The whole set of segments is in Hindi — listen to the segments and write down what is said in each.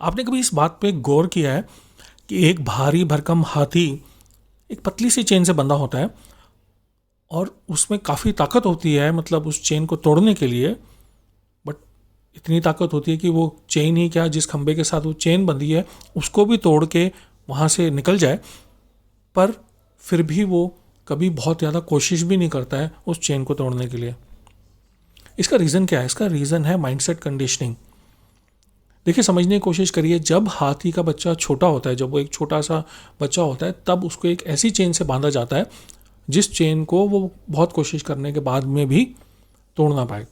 आपने कभी इस बात पे गौर किया है कि एक भारी भरकम हाथी एक पतली सी चेन से बंधा होता है और उसमें काफ़ी ताकत होती है, मतलब उस चेन को तोड़ने के लिए, बट इतनी ताकत होती है कि वो चेन ही क्या, जिस खंबे के साथ वो चेन बंधी है उसको भी तोड़ के वहाँ से निकल जाए, पर फिर भी वो कभी बहुत ज़्यादा कोशिश भी नहीं करता है उस चेन को तोड़ने के लिए। इसका रीज़न क्या है? इसका रीज़न है माइंडसेट कंडीशनिंग। देखिए, समझने की कोशिश करिए, जब हाथी का बच्चा छोटा होता है, जब वो एक छोटा सा बच्चा होता है, तब उसको एक ऐसी चेन से बांधा जाता है जिस चेन को वो बहुत कोशिश करने के बाद में भी तोड़ ना पाए।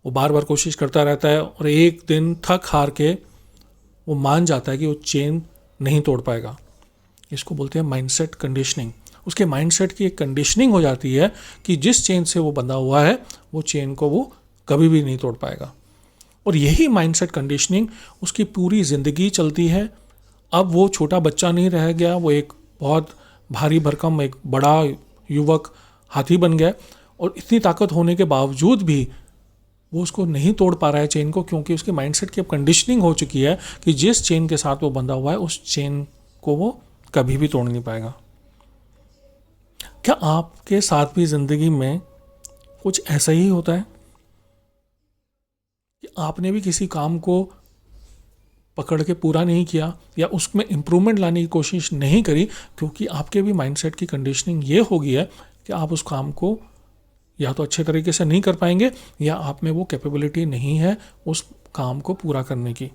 वो बार बार कोशिश करता रहता है और एक दिन थक हार के वो मान जाता है कि वो चेन नहीं तोड़ पाएगा। इसको बोलते हैं माइंडसेट कंडीशनिंग। उसके माइंडसेट की एक कंडीशनिंग हो जाती है कि जिस चेन से वो बंधा हुआ है वो चेन को वो कभी भी नहीं तोड़ पाएगा। और यही माइंडसेट कंडीशनिंग उसकी पूरी ज़िंदगी चलती है। अब वो छोटा बच्चा नहीं रह गया, वो एक बहुत भारी भरकम एक बड़ा युवक हाथी बन गया, और इतनी ताकत होने के बावजूद भी वो उसको नहीं तोड़ पा रहा है चेन को, क्योंकि उसके माइंडसेट की अब कंडीशनिंग हो चुकी है कि जिस चेन के साथ वो बंधा हुआ है उस चेन को वो कभी भी तोड़ नहीं पाएगा। क्या आपके साथ भी ज़िंदगी में कुछ ऐसा ही होता है कि आपने भी किसी काम को पकड़ के पूरा नहीं किया या उसमें इम्प्रूवमेंट लाने की कोशिश नहीं करी, क्योंकि आपके भी माइंडसेट की कंडीशनिंग ये हो गई है कि आप उस काम को या तो अच्छे तरीके से नहीं कर पाएंगे या आप में वो कैपेबिलिटी नहीं है उस काम को पूरा करने की।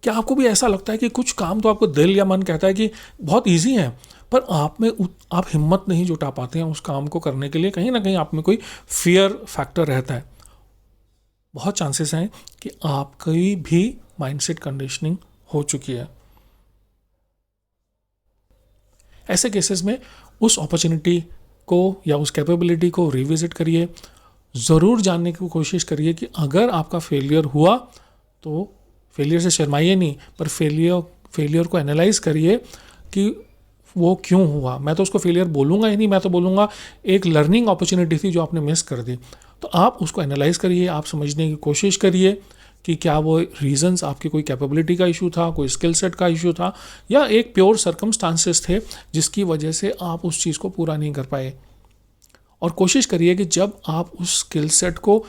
क्या आपको भी ऐसा लगता है कि कुछ काम तो आपको दिल या मन कहता है कि बहुत इजी है, पर आप में आप हिम्मत नहीं जुटा पाते हैं उस काम को करने के लिए? कहीं ना कहीं आप में कोई फियर फैक्टर रहता है। बहुत चांसेस हैं कि आपकी भी माइंडसेट कंडीशनिंग हो चुकी है। ऐसे केसेस में उस अपॉर्चुनिटी को या उस कैपेबिलिटी को रिविजिट करिए। ज़रूर जानने की कोशिश करिए कि अगर आपका फेलियर हुआ तो फेलियर से शर्माइए नहीं, पर फेलियर को एनालाइज करिए कि वो क्यों हुआ। मैं तो उसको फेलियर बोलूँगा ही नहीं, मैं तो बोलूँगा एक लर्निंग अपॉर्चुनिटी थी जो आपने मिस कर दी। तो आप उसको एनालाइज करिए, आप समझने की कोशिश करिए कि क्या वो रीजंस आपकी कोई कैपेबिलिटी का इशू था, कोई स्किल सेट का इशू था, या एक प्योर सर्कमस्टांसेस थे जिसकी वजह से आप उस चीज़ को पूरा नहीं कर पाए। और कोशिश करिए कि जब आप उस स्किल सेट को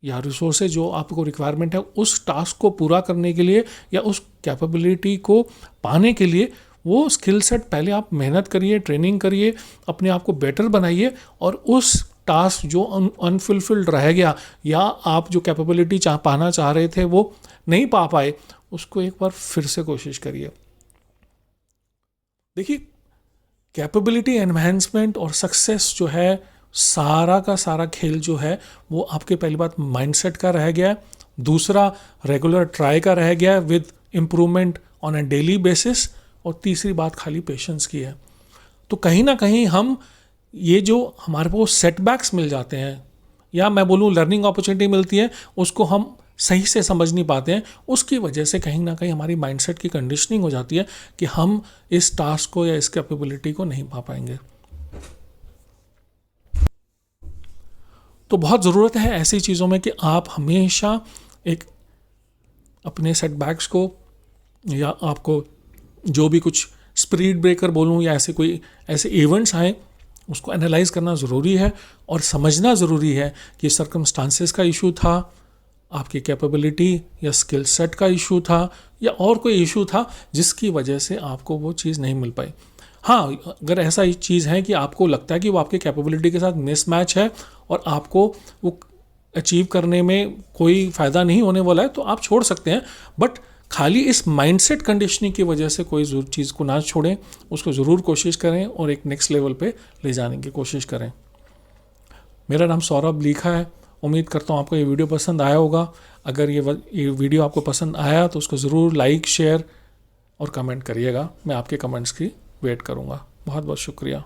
या रिसोर्सेज जो आपको रिक्वायरमेंट है उस टास्क को पूरा करने के लिए या उस कैपेबिलिटी को पाने के लिए, वो स्किल सेट पहले आप मेहनत करिए, ट्रेनिंग करिए, अपने आप को बेटर बनाइए, और उस टास्क जो अनफुलफिल्ड रह गया या आप जो कैपेबिलिटी पाना चाह रहे थे वो नहीं पा पाए, उसको एक बार फिर से कोशिश करिए। देखिए, कैपेबिलिटी एनहांसमेंट और सक्सेस जो है, सारा का सारा खेल जो है वो आपके पहली बात माइंडसेट का रह गया है, दूसरा रेगुलर ट्राई का रह गया है with improvement on A daily basis, और तीसरी बात खाली पेशेंस की है। तो कहीं ना कहीं हम ये जो हमारे को सेटबैक्स मिल जाते हैं या मैं बोलूँ लर्निंग अपॉर्चुनिटी मिलती है, उसको हम सही से समझ नहीं पाते हैं। उसकी वजह से कहीं ना कहीं हमारी माइंडसेट की कंडीशनिंग हो जाती है कि हम इस टास्क को या इस कैपेबिलिटी को नहीं पा पाएंगे। तो बहुत ज़रूरत है ऐसी चीज़ों में कि आप हमेशा एक अपने सेटबैक्स को या आपको जो भी कुछ स्पीड ब्रेकर बोलूँ या ऐसे इवेंट्स आए, उसको एनालाइज करना ज़रूरी है और समझना ज़रूरी है कि सर्कमस्टांसेस का इशू था, आपकी कैपेबिलिटी या स्किल सेट का इशू था, या और कोई इशू था जिसकी वजह से आपको वो चीज़ नहीं मिल पाई। हाँ, अगर ऐसा ही चीज़ है कि आपको लगता है कि वो आपकी कैपेबिलिटी के साथ मिसमैच है और आपको वो अचीव करने में कोई फ़ायदा नहीं होने वाला है, तो आप छोड़ सकते हैं। बट खाली इस माइंडसेट कंडीशनिंग की वजह से कोई चीज़ को ना छोड़ें, उसको ज़रूर कोशिश करें और एक नेक्स्ट लेवल पे ले जाने की कोशिश करें। मेरा नाम सौरभ लीखा है। उम्मीद करता हूँ आपको ये वीडियो पसंद आया होगा। अगर ये वीडियो आपको पसंद आया तो उसको ज़रूर लाइक, शेयर और कमेंट करिएगा। मैं आपके कमेंट्स की वेट करूँगा। बहुत बहुत शुक्रिया।